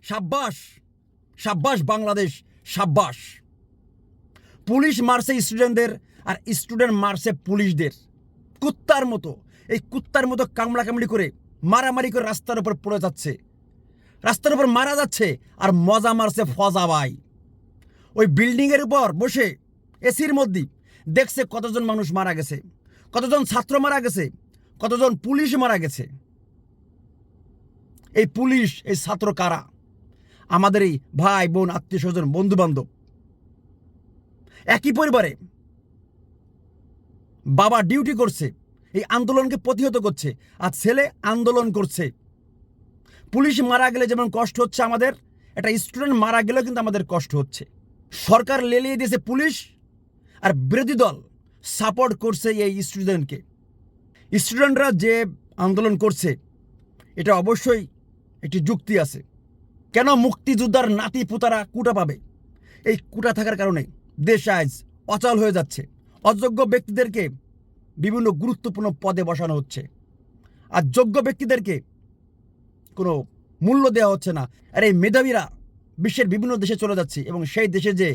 সাব্বাস, সাব্বাস বাংলাদেশ, সাব্বাস। পুলিশ মারছে স্টুডেন্টদের আর স্টুডেন্ট মারছে পুলিশদের কুত্তার মতো। এই কুত্তার মতো কামড়াকামড়ি করে মারামারি করে রাস্তার উপর পড়ে যাচ্ছে, রাস্তার উপর মারা যাচ্ছে। আর মজা মারছে ফজা ভাই ওই বিল্ডিংয়ের উপর বসে এসির মধ্যে দেখছে কতজন মানুষ মারা গেছে, কতজন ছাত্র মারা গেছে, কতজন পুলিশ মারা গেছে। এই পুলিশ এই ছাত্র কারা? আমাদের এই ভাই বোন আত্মীয় স্বজন বন্ধু বান্ধব, একই পরিবারে। বাবা ডিউটি করছে, এই আন্দোলনকে প্রতিহত করছে, আর ছেলে আন্দোলন করছে। পুলিশ মারা গেলে যেমন কষ্ট হচ্ছে আমাদের, একটা স্টুডেন্ট মারা গেলেও কিন্তু আমাদের কষ্ট হচ্ছে। সরকার লেলিয়ে দিয়েছে পুলিশ, আর বিরোধী দল সাপোর্ট করছে এই স্টুডেন্টকে। স্টুডেন্টরা যে আন্দোলন করছে এটা অবশ্যই একটি যুক্তি আছে। কেন মুক্তিযোদ্ধার নাতি পুতারা কুটা পাবে? এই কুটা থাকার কারণে দেশ আজ অচল হয়ে যাচ্ছে। অযোগ্য ব্যক্তিদেরকে বিভিন্ন গুরুত্বপূর্ণ পদে বসানো হচ্ছে, আর যোগ্য ব্যক্তিদেরকে কোনো মূল্য দেওয়া হচ্ছে না। আর এই মেধাবীরা বিশ্বের বিভিন্ন দেশে চলে যাচ্ছে, এবং সেই দেশে যে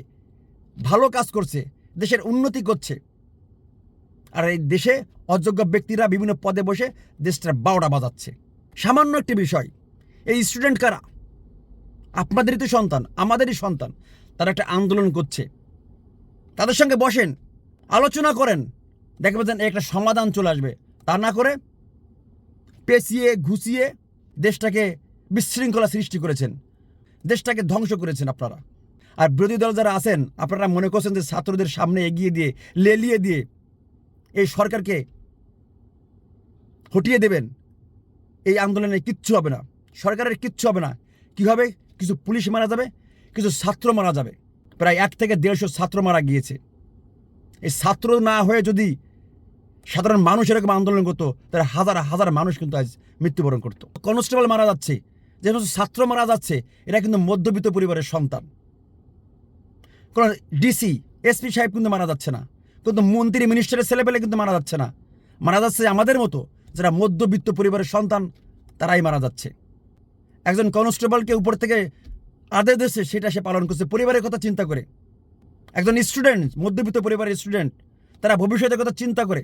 ভালো কাজ করছে, দেশের উন্নতি করছে, আর এই দেশে অযোগ্য ব্যক্তিরা বিভিন্ন পদে বসে দেশটার বারোটা বাজাচ্ছে। সামান্য একটি বিষয়, এই স্টুডেন্ট কারা? আপনাদেরই তো সন্তান, আমাদেরই সন্তান। তারা একটা আন্দোলন করছে, তাদের সঙ্গে বসেন, আলোচনা করেন, দেখবেন একটা সমাধান চলে আসবে। তা না করে পেঁচিয়ে ঘুষিয়ে দেশটাকে বিশৃঙ্খলা সৃষ্টি করেছেন, দেশটাকে ধ্বংস করেছেন আপনারা। আর বিরোধী দল যারা আছেন, আপনারা মনে করছেন যে ছাত্রদের সামনে এগিয়ে দিয়ে লেলিয়ে দিয়ে এই সরকারকে হটিয়ে দেবেন। এই আন্দোলনে কিচ্ছু হবে না, সরকারের কিচ্ছু হবে না। কী হবে? কিছু পুলিশ মারা যাবে, কিছু ছাত্র মারা যাবে। প্রায় 1 থেকে 150 ছাত্র মারা গিয়েছে। এই ছাত্র না হয়ে যদি সাধারণ মানুষ এরকম আন্দোলন করতো, তাহলে হাজার হাজার মানুষ কিন্তু আজ মৃত্যুবরণ করতো। কনস্টেবল মারা যাচ্ছে, যে ছাত্র মারা যাচ্ছে, এরা কিন্তু মধ্যবিত্ত পরিবারের সন্তান। কোনো ডিসি এসপি সাহেব কিন্তু মারা যাচ্ছে না, কিন্তু মন্ত্রী মিনিস্টারের ছেলেপেলে কিন্তু মারা যাচ্ছে না। মারা যাচ্ছে আমাদের মতো যারা মধ্যবিত্ত পরিবারের সন্তান, তারাই মারা যাচ্ছে। একজন কনস্টেবলকে উপর থেকে আদেশ দিচ্ছে, সেটা সে পালন করছে পরিবারের কথা চিন্তা করে। একজন স্টুডেন্ট, মধ্যবিত্ত পরিবারের স্টুডেন্ট, তারা ভবিষ্যতের কথা চিন্তা করে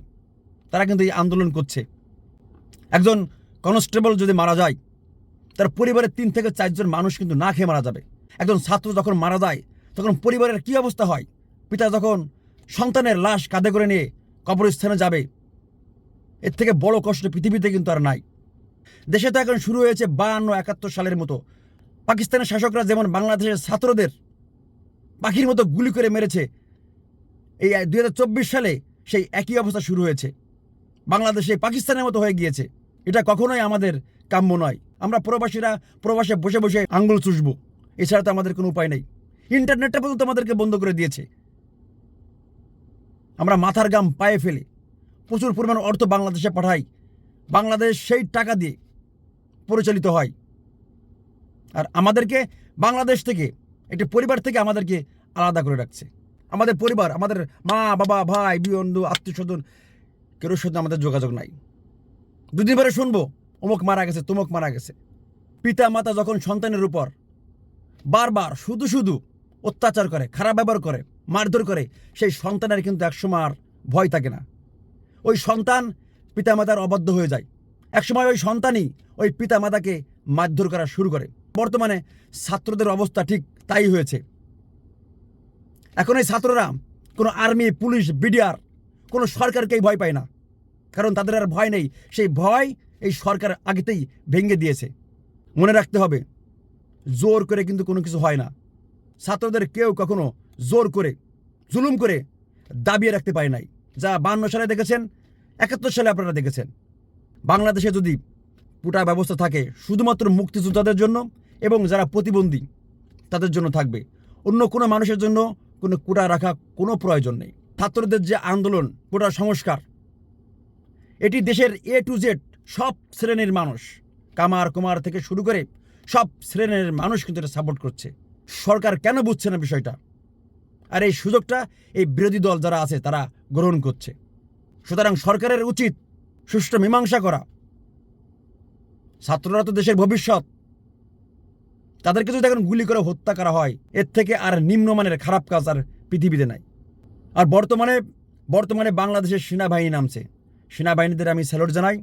তারা কিন্তু এই আন্দোলন করছে। একজন কনস্টেবল যদি মারা যায়, তার পরিবারের 3 থেকে 4 জন মানুষ কিন্তু না খেয়ে মারা যাবে। একজন ছাত্র যখন মারা যায়, তখন পরিবারের কি অবস্থা হয়? পিতা যখন সন্তানের লাশ কাঁধে করে নিয়ে কবরস্থানে যাবে, এর থেকে বড় কষ্ট পৃথিবীতে কিন্তু আর নাই। দেশে তো এখন শুরু হয়েছে 52-71 সালের মতো। পাকিস্তানের শাসকরা যেমন বাংলাদেশের ছাত্রদের পাখির মতো গুলি করে মেরেছে, এই 2024 সালে সেই একই অবস্থা শুরু হয়েছে। বাংলাদেশে পাকিস্তানের মতো হয়ে গিয়েছে। এটা কখনোই আমাদের কাম্য নয়। আমরা প্রবাসীরা প্রবাসে বসে বসে আঙ্গুল চুষবো, এছাড়া তো আমাদের কোনো উপায় নেই। ইন্টারনেটটা পর্যন্ত আমাদেরকে বন্ধ করে দিয়েছে। আমরা মাথার গাম পায়ে ফেলে প্রচুর পরিমাণ অর্থ বাংলাদেশে পাঠাই, বাংলাদেশ সেই টাকা দিয়ে পরিচালিত হয়। আর আমাদেরকে বাংলাদেশ থেকে, একটি পরিবার থেকে আমাদেরকে আলাদা করে রাখছে। আমাদের পরিবার, আমাদের মা বাবা ভাই বন্ধু আত্মীয় স্বজন, কেউ সাথে আমাদের যোগাযোগ নাই। 2 দিন পরে শুনবো অমুক মারা গেছে, তমুক মারা গেছে। পিতা মাতা যখন সন্তানের উপর বারবার শুধু শুধু অত্যাচার করে, খারাপ ব্যবহার করে, মারধর করে, সেই সন্তানের কিন্তু একসময় আর ভয় থাকে না। ওই সন্তান পিতা মাতার অবাধ্য হয়ে যায়। একসময় ওই সন্তানই ওই পিতা মাতাকে মারধর করা শুরু করে। বর্তমানে ছাত্রদের অবস্থা ঠিক তাই হয়েছে। এখন এই ছাত্ররা কোনো আর্মি, পুলিশ, বিডিআর, কোনো সরকারকেই ভয় পায় না, কারণ তাদের আর ভয় নেই। সেই ভয় এই সরকার আগেতেই ভেঙে দিয়েছে। মনে রাখতে হবে, জোর করে কিন্তু কোনো কিছু হয় না। ছাত্রদের কেউ কখনো জোর করে, জুলুম করে দাবিয়ে রাখতে পারে নাই। যা 52 সালে দেখেছেন, 71 সালে আপনারা দেখেছেন। বাংলাদেশে যদি পুটা ব্যবস্থা থাকে, শুধুমাত্র মুক্তিযোদ্ধাদের জন্য এবং যারা প্রতিবন্ধী তাদের জন্য থাকবে। অন্য কোনো মানুষের জন্য কোনো কোটা রাখা কোনো প্রয়োজন নেই। ছাত্রদের যে আন্দোলন, কোটা সংস্কার, এটি দেশের A to Z সব শ্রেণীর মানুষ, কামার কুমার থেকে শুরু করে সব শ্রেণীর মানুষ কিন্তু এটা সাপোর্ট করছে। সরকার কেন বুঝছে না বিষয়টা? আর এই সুযোগটা এই বিরোধী দল যারা আছে তারা গ্রহণ করছে। সুতরাং সরকারের উচিত সুষ্ঠু মীমাংসা করা। ছাত্ররা তো দেশের ভবিষ্যৎ, তাদেরকে যদি এখন গুলি করে হত্যা করা হয়, এর থেকে আর নিম্নমানের খারাপ কাজ আর পৃথিবীতে নাই। আর বর্তমানে বাংলাদেশের সেনাবাহিনী নামছে, সেনাবাহিনীদের আমি স্যালুট জানাই,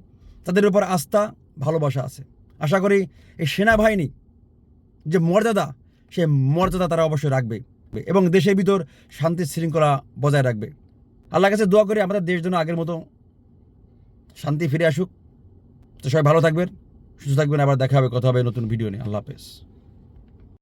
তাদের উপর আস্থা ভালোবাসা আছে। আশা করি এই সেনাবাহিনী যে মর্যাদা, সে মর্যাদা তারা অবশ্যই রাখবে এবং দেশের ভিতর শান্তি শৃঙ্খলা বজায় রাখবে। আল্লাহর কাছে দোয়া করি আমাদের দেশ যেন আগের মতো শান্তি ফিরে আসুক। তো সবাই ভালো থাকবেন, সুস্থ থাকবেন, আবার দেখা হবে, কথা হবে নতুন ভিডিও নিয়ে। আল্লাহ হাফেজ।